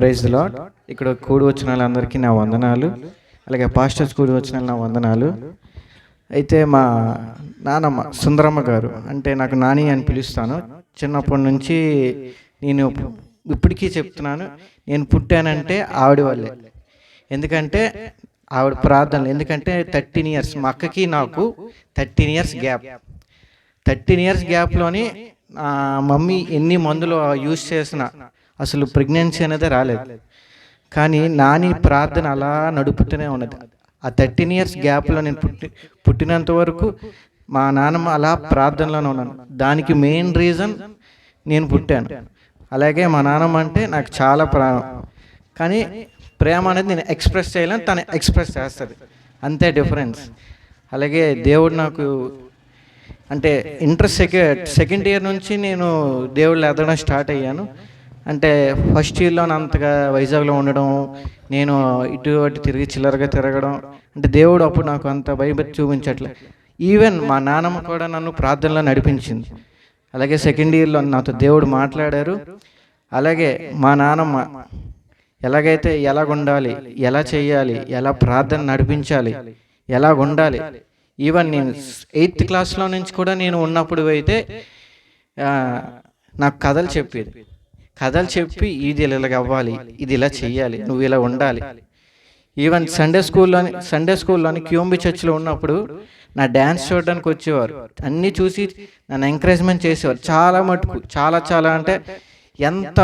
Praise the lord. ఇక్కడ కూడి వచ్చిన వాళ్ళందరికీ నా వందనాలు, అలాగే పాస్టర్స్ కూడి వచ్చిన నా వందనాలు. అయితే మా నానమ్మ సుందరమ్మ గారు, అంటే నాకు నాని అని పిలుస్తాను. చిన్నప్పటి నుంచి నేను ఇప్పటికీ చెప్తున్నాను, నేను పుట్టానంటే ఆవిడ వల్లే. ఎందుకంటే ఆవిడ ప్రార్థనలు, ఎందుకంటే 13 ఇయర్స్ మా అక్కకి నాకు 13 ఇయర్స్ గ్యాప్. 13 ఇయర్స్ గ్యాప్లోని మమ్మీ ఎన్ని మందులు యూజ్ చేసినా అసలు ప్రెగ్నెన్సీ అనేది రాలేదు. కానీ నాని ప్రార్థన అలా నడుపుతూనే ఉన్నది. ఆ 13 ఇయర్స్ గ్యాప్లో నేను పుట్టినంత వరకు మా నాన్నమ్మ అలా ప్రార్థనలోనే ఉన్నాను. దానికి మెయిన్ రీజన్ నేను పుట్టాను. అలాగే మా నాన్నమ్మ అంటే నాకు చాలా ప్రాణం. కానీ ప్రేమ అనేది నేను ఎక్స్ప్రెస్ చేయలేను, తను ఎక్స్ప్రెస్ చేస్తుంది, అంతే డిఫరెన్స్. అలాగే దేవుడు నాకు అంటే సెకండ్ ఇయర్ నుంచి నేను దేవుళ్ళు ఎదగడం స్టార్ట్ అయ్యాను. అంటే ఫస్ట్ ఇయర్లో అంతగా వైజాగ్లో ఉండడం, నేను ఇటు అటు తిరిగి చిల్లరగా తిరగడం, అంటే దేవుడు అప్పుడు నాకు అంత భయభక్తి చూపించట్లే. ఈవెన్ మా నాన్నమ్మ కూడా నన్ను ప్రార్థనలో నడిపించింది. అలాగే సెకండ్ ఇయర్లో నాతో దేవుడు మాట్లాడారు. అలాగే మా నాన్నమ్మ ఎలాగైతే ఎలాగుండాలి, ఎలా చేయాలి, ఎలా ప్రార్థన నడిపించాలి, ఎలాగుండాలి, ఈవెన్ నేను 8th క్లాస్లో నుంచి కూడా నేను ఉన్నప్పుడు అయితే నాకు కథలు చెప్పి ఇది ఇలాగ అవ్వాలి, ఇది ఇలా చెయ్యాలి, నువ్వు ఇలా ఉండాలి. ఈవెన్ సండే స్కూల్లోని క్యూఎంబి చర్చ్లో ఉన్నప్పుడు నా డ్యాన్స్ చూడడానికి వచ్చేవారు. అన్నీ చూసి నన్ను ఎంకరేజ్మెంట్ చేసేవారు. చాలా మటుకు చాలా అంటే ఎంత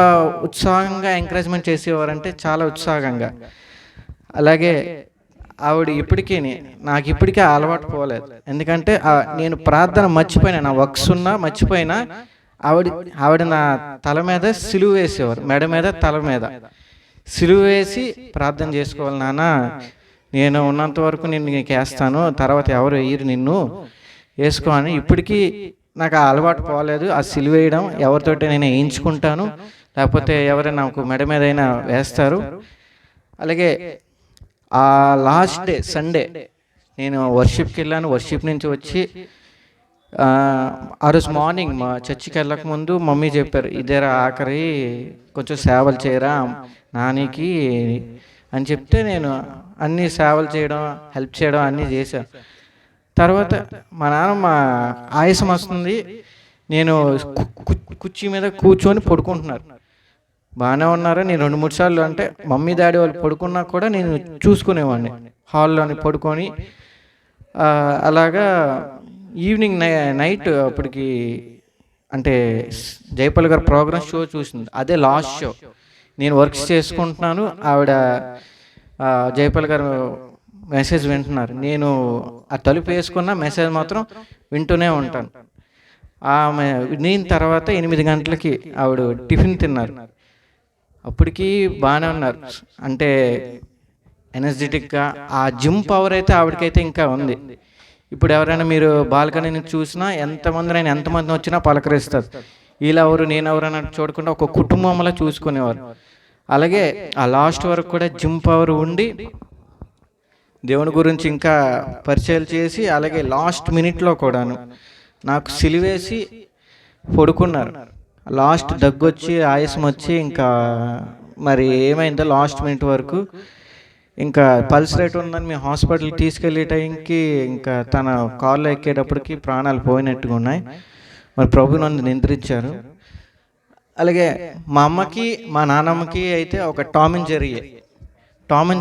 ఉత్సాహంగా ఎంకరేజ్మెంట్ చేసేవారు అంటే చాలా ఉత్సాహంగా. అలాగే ఆవిడ నాకు ఇప్పటికీ అలవాటు పోలేదు. ఎందుకంటే నేను ప్రార్థన మర్చిపోయినా, నా వర్క్స్ ఉన్నా మర్చిపోయినా, ఆవిడ నా తల మీద సిలువ వేసేవారు, మెడ మీద తల మీద సిలువ వేసి ప్రార్థన చేసుకోవాలి నాన్న, నేను ఉన్నంత వరకు నేను నీకు వేస్తాను, తర్వాత ఎవరు వేయరు, నిన్ను వేసుకో అని. ఇప్పటికీ నాకు ఆ అలవాటు పోలేదు. ఆ సిలువ వేయడం ఎవరితోటి నేను వేయించుకుంటాను, లేకపోతే ఎవరైనా నాకు మెడ మీద అయినా వేస్తారు. అలాగే ఆ లాస్ట్ డే సండే నేను వర్షిప్కి వెళ్ళాను. వర్షిప్ నుంచి వచ్చి ఆ రోజు మార్నింగ్ మా చర్చికి వెళ్ళక ముందు మమ్మీ చెప్పారు, ఇదేరా ఆఖరి, కొంచెం సేవలు చేయరా నానికి అని చెప్తే నేను అన్ని సేవలు చేయడం, హెల్ప్ చేయడం అన్నీ చేశాను. తర్వాత మా నాన్నమ్మ ఆయాసం వస్తుంది, నేను కుర్చీ మీద కూర్చొని పడుకుంటున్నారు. బాగానే ఉన్నారు. నేను 2-3 సార్లు, అంటే మమ్మీ డాడీ వాళ్ళు పడుకున్నా కూడా నేను చూసుకునేవాడిని హాల్లోని పడుకొని. అలాగా ఈవినింగ్ నైట్ అప్పటికి అంటే జయపాల్ గారు ప్రోగ్రామ్ షో చూసింది, అదే లాస్ట్ షో. నేను వర్క్స్ చేసుకుంటున్నాను, ఆవిడ జయపాల్ గారు మెసేజ్ వింటున్నారు. నేను ఆ తలుపు వేసుకున్న మెసేజ్ మాత్రం వింటూనే ఉంటాను. ఆమె వినిన తర్వాత 8 గంటలకి ఆవిడ టిఫిన్ తిన్నారు. అప్పటికి బాగానే ఉన్నారు, అంటే ఎనర్జెటిక్గా. ఆ జిమ్ పవర్ అయితే ఆవిడకైతే ఇంకా ఉంది. ఇప్పుడు ఎవరైనా మీరు బాల్కనీని చూసినా ఎంతమంది వచ్చినా పలకరిస్తారు. వీళ్ళెవరు నేనెవరు అని చూడకుండా ఒక కుటుంబంలో చూసుకునేవారు. అలాగే ఆ లాస్ట్ వరకు కూడా జిమ్ పవర్ ఉండి దేవుని గురించి ఇంకా పరిచయాలు చేసి, అలాగే లాస్ట్ మినిట్లో కూడాను నాకు సిలివేసి పడుకున్నారు. లాస్ట్ దగ్గొచ్చి ఆయాసం వచ్చి ఇంకా మరి ఏమైందో లాస్ట్ మినిట్ వరకు ఇంకా పల్స్ రేట్ ఉందని మేము హాస్పిటల్కి తీసుకెళ్ళే టైంకి ఇంకా తన కాల్లో ఎక్కేటప్పటికి ప్రాణాలు పోయినట్టుగా ఉన్నాయి. మరి ప్రభు నన్ను నిద్రించారు. అలాగే మా అమ్మకి మా నాన్నమ్మకి అయితే ఒక టామ్ అండ్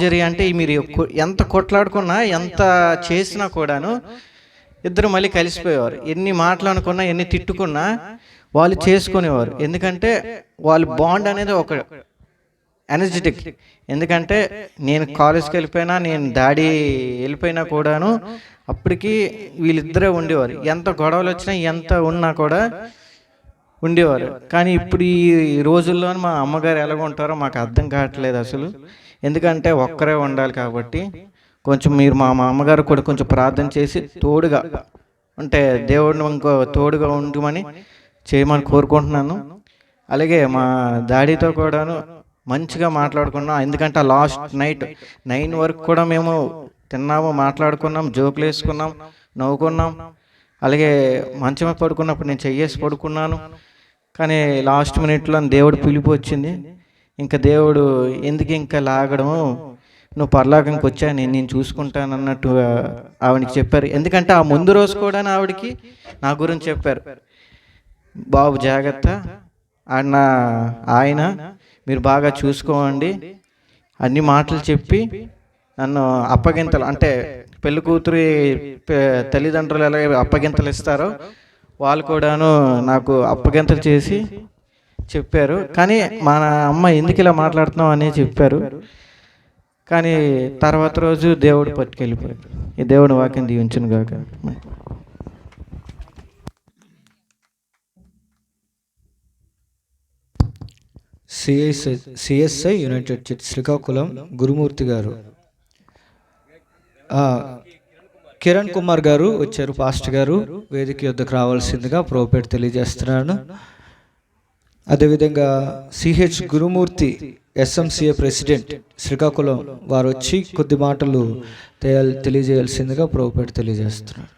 జెర్రీ అంటే మీరు ఎంత కొట్లాడుకున్నా, ఎంత చేసినా కూడాను ఇద్దరు మళ్ళీ కలిసిపోయేవారు. ఎన్ని మాట్లాడుకున్నా, ఎన్ని తిట్టుకున్నా వాళ్ళు చేసుకునేవారు. ఎందుకంటే వాళ్ళ బాండ్ అనేది ఒక ఎనర్జెటిక్. ఎందుకంటే నేను కాలేజ్కి వెళ్ళిపోయినా, నేను డాడీ వెళ్ళిపోయినా కూడాను అప్పటికి వీళ్ళిద్దరే ఉండేవారు. ఎంత గొడవలు వచ్చినా, ఎంత ఉన్నా కూడా ఉండేవారు. కానీ ఇప్పుడు ఈ రోజుల్లో మా అమ్మగారు ఎలాగ ఉంటారో మాకు అర్థం కావట్లేదు అసలు. ఎందుకంటే ఒక్కరే ఉండాలి కాబట్టి కొంచెం మీరు మా అమ్మగారు కూడా కొంచెం ప్రార్థన చేసి తోడుగా అంటే దేవుడిని ఇంకో తోడుగా ఉండమని చేయమని కోరుకుంటున్నాను. అలాగే మా డాడీతో కూడాను మంచిగా మాట్లాడుకున్నాం. ఎందుకంటే ఆ లాస్ట్ నైట్ 9 వరకు కూడా మేము తిన్నాము, మాట్లాడుకున్నాం, జోకులు వేసుకున్నాం, నవ్వుకున్నాం. అలాగే మంచమే పడుకున్నప్పుడు నేను చెయ్యేసి పడుకున్నాను. కానీ లాస్ట్ మినిట్లో దేవుడు పిలిపి వచ్చింది. ఇంకా దేవుడు ఎందుకు ఇంకా లాగడం, నువ్వు పరలోకంకి వచ్చా, నేను చూసుకుంటాను అన్నట్టు ఆవిడకి చెప్పారు. ఎందుకంటే ఆ ముందు రోజు కూడా ఆవిడకి నా గురించి చెప్పారు, బాబు జాగ్రత్త, ఆయన మీరు బాగా చూసుకోండి అన్ని మాటలు చెప్పి నన్ను అప్పగింతలు, అంటే పెళ్లి కూతురి తల్లిదండ్రులు ఎలా అప్పగింతలు ఇస్తారో వాళ్ళు కూడాను నాకు అప్పగింతలు చేసి చెప్పారు. కానీ మన అమ్మ ఎందుకు ఇలా మాట్లాడుతున్నావు అని చెప్పారు. కానీ తర్వాత రోజు దేవుడు పట్టుకెళ్ళిపోయారు. ఈ దేవుని వాక్యం దీవించును గాక. సిఎస్ఐ యునైటెడ్ చర్చ్ శ్రీకాకుళం గురుమూర్తి గారు, కిరణ్ కుమార్ గారు వచ్చారు. పాస్టర్ గారు వేదిక యొద్దకు రావాల్సిందిగా ప్రోపేట్ తెలియజేస్తున్నాను. అదేవిధంగా సిహెచ్ గురుమూర్తి ఎస్ఎంసిఏ ప్రెసిడెంట్ శ్రీకాకుళం వారు వచ్చి కొద్ది మాటలు తెలియజేయాల్సిందిగా ప్రోపేట్ తెలియజేస్తున్నారు.